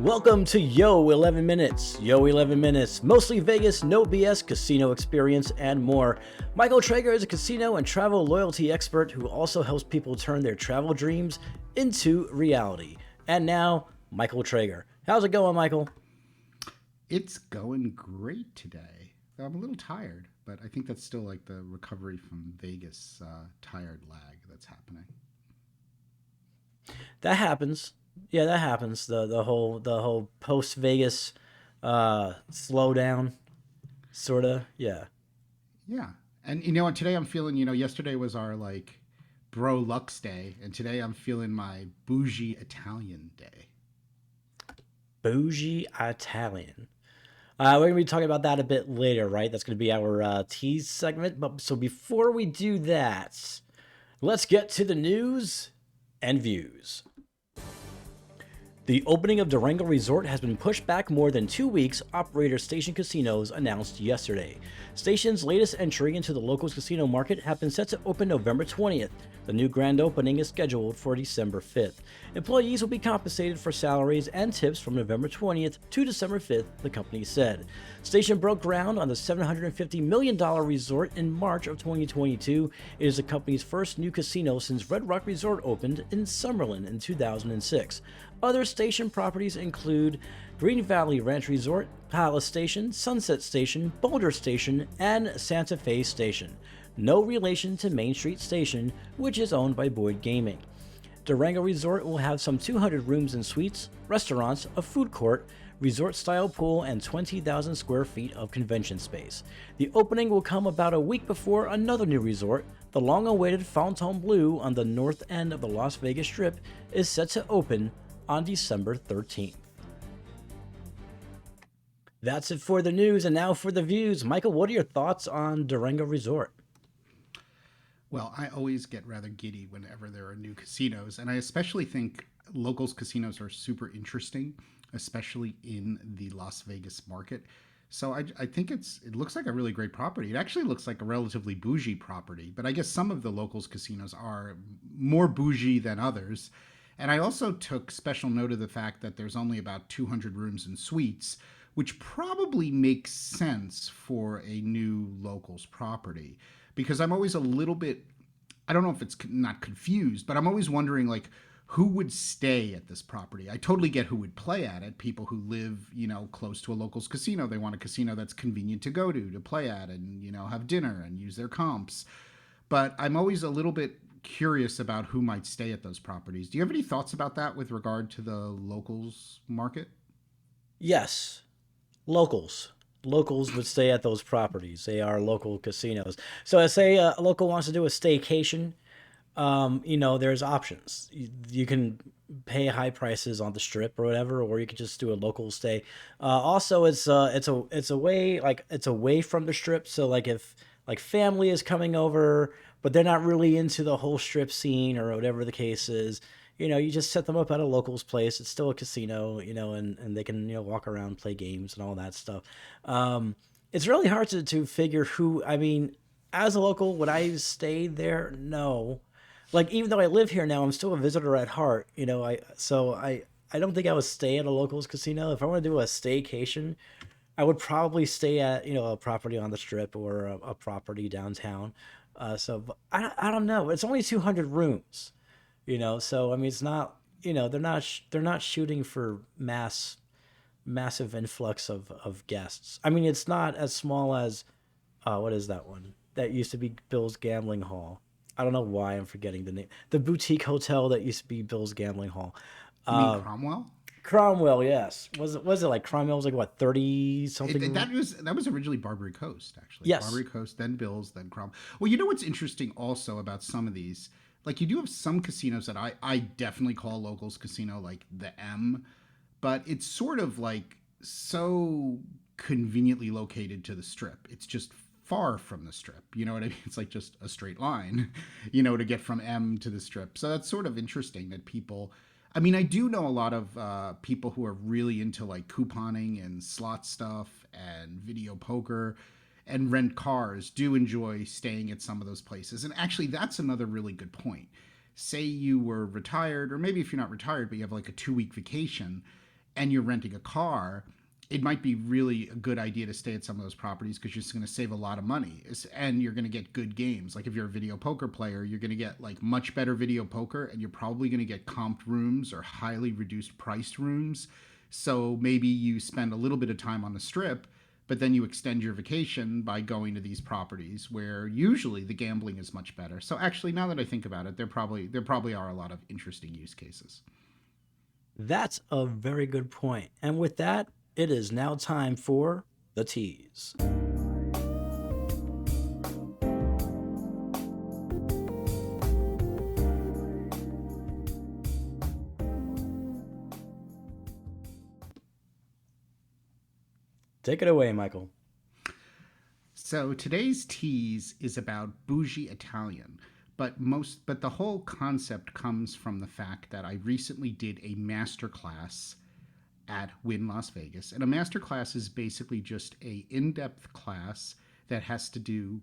Welcome to Yo-11 Minutes. Yo-11 Minutes, mostly Vegas, no BS, casino experience, and more. Michael Trager is a casino and travel loyalty expert who also helps people turn their travel dreams into reality. And now, Michael Trager. How's it going, Michael? It's going great today. I'm a little tired, but I think that's still like the recovery from Vegas tired lag that's happening. That happens. Yeah, that happens. The whole post Vegas slowdown, sorta. Yeah. Yeah. And you know what? Today I'm feeling, yesterday was our like bro Lux day, and today I'm feeling my bougie Italian day. Bougie Italian. We're gonna be talking about that a bit later, right? That's gonna be our tease segment. But so before we do that, let's get to the news and views. The opening of Durango Resort has been pushed back more than 2 weeks, operator Station Casinos announced yesterday. Station's latest entry into the locals casino market have been set to open November 20th. The new grand opening is scheduled for December 5th. Employees will be compensated for salaries and tips from November 20th to December 5th, the company said. Station broke ground on the $750 million resort in March of 2022. It is the company's first new casino since Red Rock Resort opened in Summerlin in 2006. Other station properties include Green Valley Ranch Resort, Palace Station, Sunset Station, Boulder Station, and Santa Fe Station. No relation to Main Street Station, which is owned by Boyd Gaming. Durango Resort will have some 200 rooms and suites, restaurants, a food court, resort-style pool, and 20,000 square feet of convention space. The opening will come about a week before another new resort, the long-awaited Fontainebleau on the north end of the Las Vegas Strip, is set to open on December 13th. That's it for the news, and now for the views. Michael, what are your thoughts on Durango Resort? Well, I always get rather giddy whenever there are new casinos, and I especially think locals casinos are super interesting, especially in the Las Vegas market. So I think it looks like a really great property. It actually looks like a relatively bougie property, but I guess some of the locals casinos are more bougie than others. And I also took special note of the fact that there's only about 200 rooms and suites, which probably makes sense for a new locals property. Because I'm always a little bit, I don't know if it's not confused, but I'm always wondering like who would stay at this property. I totally get who would play at it. People who live, close to a locals casino. They want a casino that's convenient to go to play at and, have dinner and use their comps. But I'm always a little bit curious about who might stay at those properties. Do you have any thoughts about that with regard to the locals market? Yes, locals. Locals would stay at those properties. They are local casinos. So I say a local wants to do a staycation. There's options. You can pay high prices on the strip or whatever, or you could just do a local stay. Also, it's away from the strip. So like if like family is coming over, but they're not really into the whole strip scene or whatever the case is, you just set them up at a local's place. It's still a casino, and they can, walk around, play games and all that stuff. It's really hard to figure who, I mean, as a local, would I stay there? No. Like, even though I live here now, I'm still a visitor at heart, I don't think I would stay at a locals casino. If I want to do a staycation, I would probably stay at, a property on the strip or a property downtown. But I don't know. It's only 200 rooms, so I mean, it's not, they're not shooting for massive influx of guests. I mean, it's not as small as, what is that one? That used to be Bill's Gambling Hall. I don't know why I'm forgetting the name. The boutique hotel that used to be Bill's Gambling Hall. You mean Cromwell? Cromwell, yes. Was it like Cromwell was like what, 30 something? That was originally Barbary Coast, actually. Yes. Barbary Coast, then Bill's, then Cromwell. Well, you know what's interesting also about some of these? Like, you do have some casinos that I definitely call locals casino, like the M, but it's sort of like so conveniently located to the strip. It's just far from the strip. You know what I mean? It's like just a straight line, to get from M to the strip. So that's sort of interesting that people, I mean, I do know a lot of people who are really into like couponing and slot stuff and video poker and rent cars do enjoy staying at some of those places. And actually, that's another really good point. Say you were retired, or maybe if you're not retired, but you have like a 2-week vacation, and you're renting a car, it might be really a good idea to stay at some of those properties because you're just going to save a lot of money, and you're going to get good games. Like if you're a video poker player, you're going to get like much better video poker, and you're probably going to get comped rooms or highly reduced priced rooms. So maybe you spend a little bit of time on the strip, but then you extend your vacation by going to these properties where usually the gambling is much better. So actually, now that I think about it, there probably are a lot of interesting use cases. That's a very good point. And with that, it is now time for the tease. Take it away, Michael. So today's tease is about bougie Italian, but the whole concept comes from the fact that I recently did a master class at Wynn Las Vegas, and a master class is basically just a in-depth class that has to do,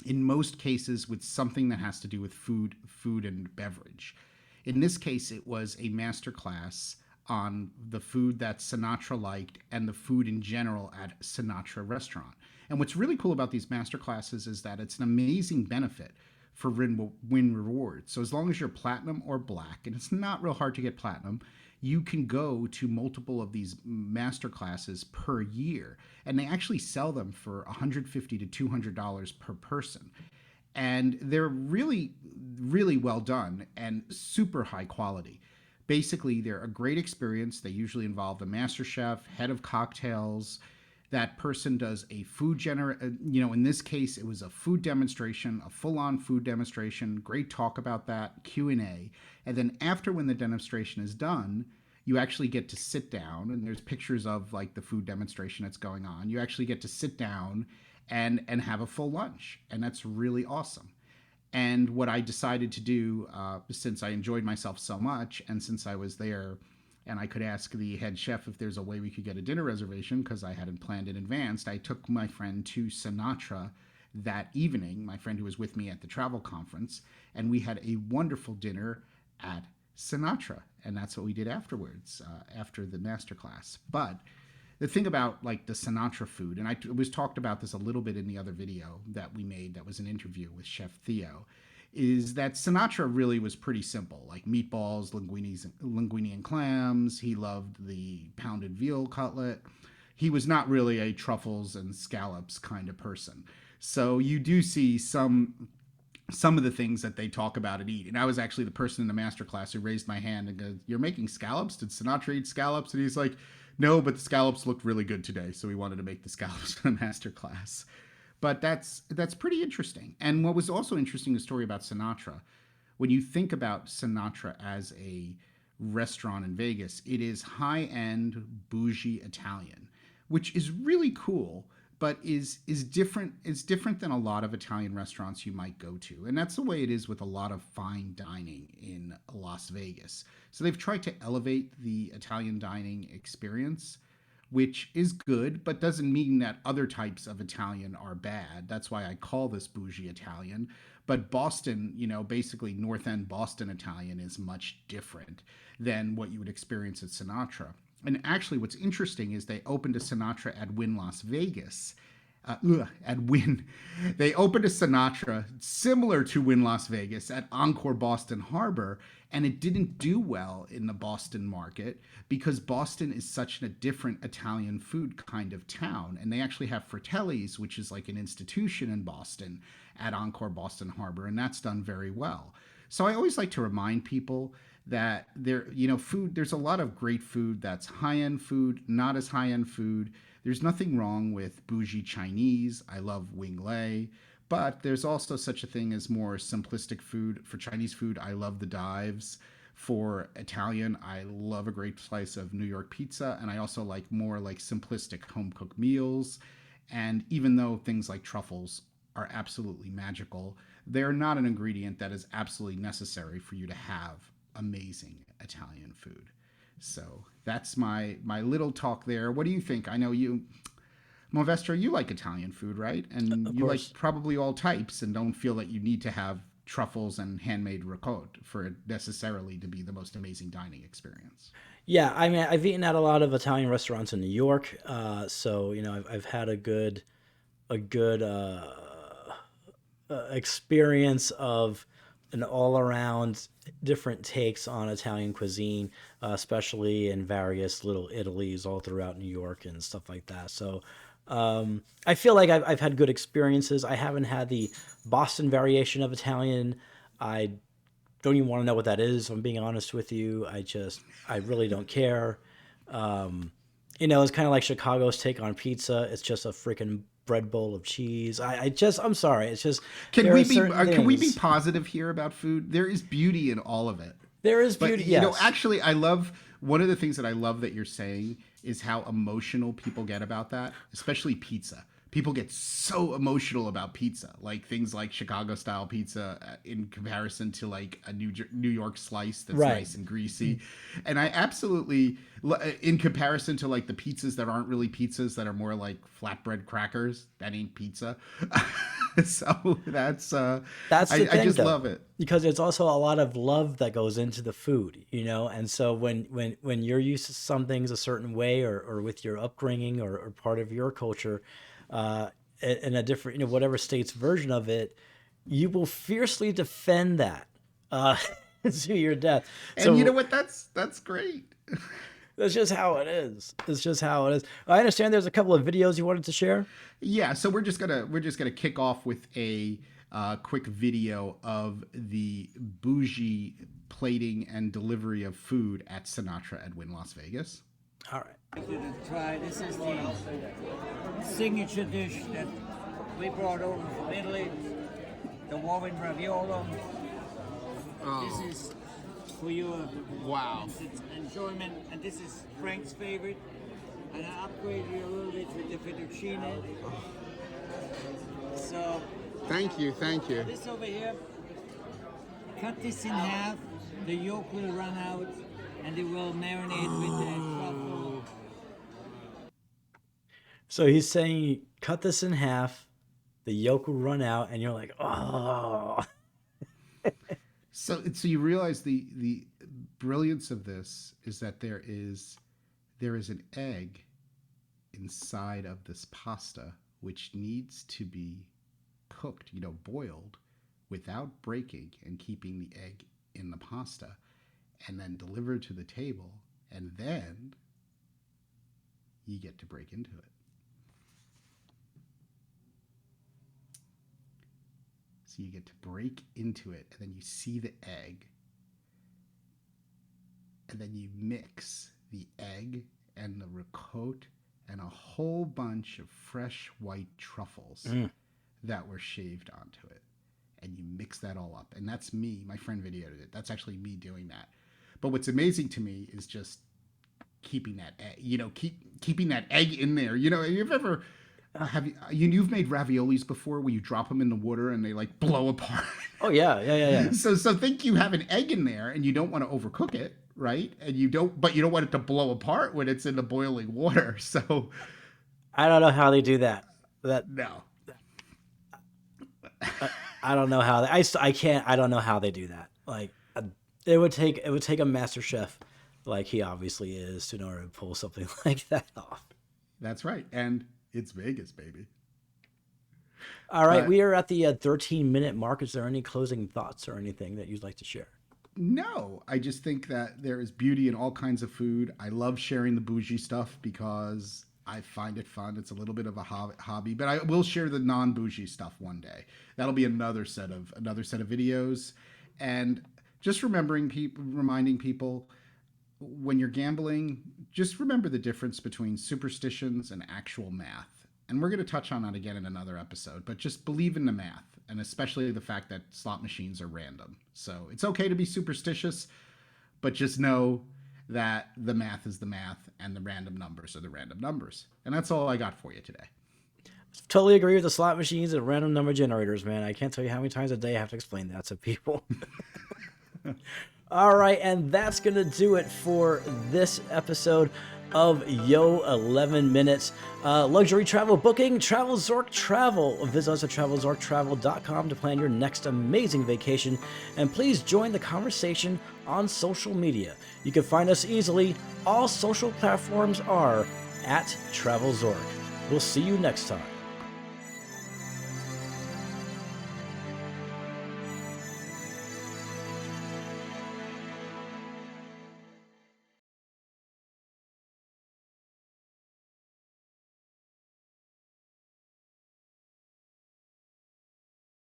in most cases, with something that has to do with food and beverage. In this case, it was a master class on the food that Sinatra liked and the food in general at Sinatra restaurant. And what's really cool about these master classes is that it's an amazing benefit for Win rewards. So as long as you're platinum or black, and it's not real hard to get platinum, you can go to multiple of these master classes per year, and they actually sell them for $150 to $200 per person. And they're really, really well done and super high quality. Basically, they're a great experience. They usually involve the master chef, head of cocktails. That person does a in this case, it was a food demonstration, a full-on food demonstration. Great talk about that, Q&A. And then after, when the demonstration is done, you actually get to sit down, and there's pictures of like the food demonstration that's going on. You actually get to sit down and have a full lunch, and that's really awesome. And what I decided to do, since I enjoyed myself so much, and since I was there, and I could ask the head chef if there's a way we could get a dinner reservation because I hadn't planned in advance, I took my friend to Sinatra that evening, my friend who was with me at the travel conference, and we had a wonderful dinner at Sinatra. And that's what we did afterwards, after the masterclass. But the thing about like the Sinatra food, and I was talked about this a little bit in the other video that we made that was an interview with Chef Theo, is that Sinatra really was pretty simple, like meatballs, linguine and clams. He loved the pounded veal cutlet. He was not really a truffles and scallops kind of person. So you do see some of the things that they talk about and eat. And I was actually the person in the master class who raised my hand and goes, "You're making scallops? Did Sinatra eat scallops?" And he's like, "No, but the scallops looked really good today, so we wanted to make the scallops for the master class." But that's pretty interesting. And what was also interesting, the story about Sinatra. When you think about Sinatra as a restaurant in Vegas, it is high-end bougie Italian, which is really cool, but is different. It's different than a lot of Italian restaurants you might go to, and that's the way it is with a lot of fine dining in Las Vegas. So they've tried to elevate the Italian dining experience, which is good, but doesn't mean that other types of Italian are bad. That's why I call this bougie Italian. But Boston, basically North End Boston Italian is much different than what you would experience at Sinatra. And actually, what's interesting is they opened a Sinatra at Wynn Las Vegas. At Wynn, they opened a Sinatra similar to Wynn Las Vegas at Encore Boston Harbor, and it didn't do well in the Boston market because Boston is such a different Italian food kind of town. And they actually have Fratelli's, which is like an institution in Boston at Encore Boston Harbor, and that's done very well. So I always like to remind people that food, there's a lot of great food that's high-end food, not as high-end food. There's nothing wrong with bougie Chinese. I love wing lei. But there's also such a thing as more simplistic food. For Chinese food, I love the dives. For Italian, I love a great slice of New York pizza. And I also like more like simplistic home cooked meals. And even though things like truffles are absolutely magical, they're not an ingredient that is absolutely necessary for you to have amazing Italian food. So that's my little talk there. What do you think? I know you, Movestra, you like Italian food, right? And Of you like course. probably all types and don't feel that you need to have truffles and handmade ricotta for it necessarily to be the most amazing dining experience. Yeah, I mean, I've eaten at a lot of Italian restaurants in New York, so I've had a good experience of an all around different takes on Italian cuisine, especially in various little Italies all throughout New York and stuff like that. So I feel like I've had good experiences. I haven't had the Boston variation of Italian. I don't even want to know what that is. If I'm being honest with you. I really don't care. Um, it's kind of like Chicago's take on pizza. It's just a freaking bread bowl of cheese. I'm sorry. It's just, Can there we are be certain can we be things. positive here about food? There is beauty in all of it. There is But beauty, yes. actually, I love one of the things that I love that you're saying is how emotional people get about that, especially pizza. People get so emotional about pizza, like things like Chicago style pizza in comparison to like a New York slice that's Right. nice and greasy. And I absolutely, in comparison to like the pizzas that aren't really pizzas that are more like flatbread crackers, that ain't pizza. So That's the I thing, just though, love it. because there's also a lot of love that goes into the food. And so when you're used to some things a certain way, or with your upbringing, or part of your culture, uh, in a different, whatever state's version of it, you will fiercely defend that, uh, to your death. And you know So what? That's great. that's just how it is. It's just how it is. I understand there's a couple of videos you wanted to share. Yeah, so we're just gonna kick off with a quick video of the bougie plating and delivery of food at Sinatra at Wynn Las Vegas. All right. To try. This is the signature dish that we brought over from Italy, the woven raviolo. This is for your Wow. enjoyment, and this is Frank's favorite. And I upgraded you a little bit with the fettuccine. So Thank you. this over here, cut this in half. The yolk will run out, and it will marinate with the truffle. So he's saying, cut this in half, the yolk will run out, and you're like, oh. So you realize the brilliance of this is that there is an egg inside of this pasta which needs to be cooked, boiled without breaking and keeping the egg in the pasta and then delivered to the table, and then you get to break into it. So you get to break into it, and then you see the egg, and then you mix the egg and the ricotta and a whole bunch of fresh white truffles that were shaved onto it. And you mix that all up. And that's me. My friend videoed it. That's actually me doing that. But what's amazing to me is just keeping that egg, keeping that egg in there. You've ever you've made raviolis before where you drop them in the water and they like blow apart. Oh, yeah. So think you have an egg in there and you don't want to overcook it, right? And you don't want it to blow apart when it's in the boiling water. So I don't know how they do that. no. I don't know how I don't know how they do that. Like, it would take a master chef, like he obviously is, in order to pull something like that off. That's right. And it's Vegas, baby. All right, But we are at the 13-minute mark. Is there any closing thoughts or anything that you'd like to share? no, I just think that there is beauty in all kinds of food. I love sharing the bougie stuff because I find it fun. It's a little bit of a hobby, but I will share the non-bougie stuff one day. That'll be another set of videos. And just reminding people, when you're gambling, just remember the difference between superstitions and actual math. And we're going to touch on that again in another episode, but just believe in the math, and especially the fact that slot machines are random. So it's okay to be superstitious, but just know that the math is the math and the random numbers are the random numbers. And that's all I got for you today. Totally agree with the slot machines and random number generators, man. I can't tell you how many times a day I have to explain that to people. All right, and that's going to do it for this episode. of Yo-11 minutes. Luxury travel booking, TravelZork Travel. Visit us at TravelZorkTravel.com to plan your next amazing vacation. And please join the conversation on social media. You can find us easily. All social platforms are at TravelZork. We'll see you next time.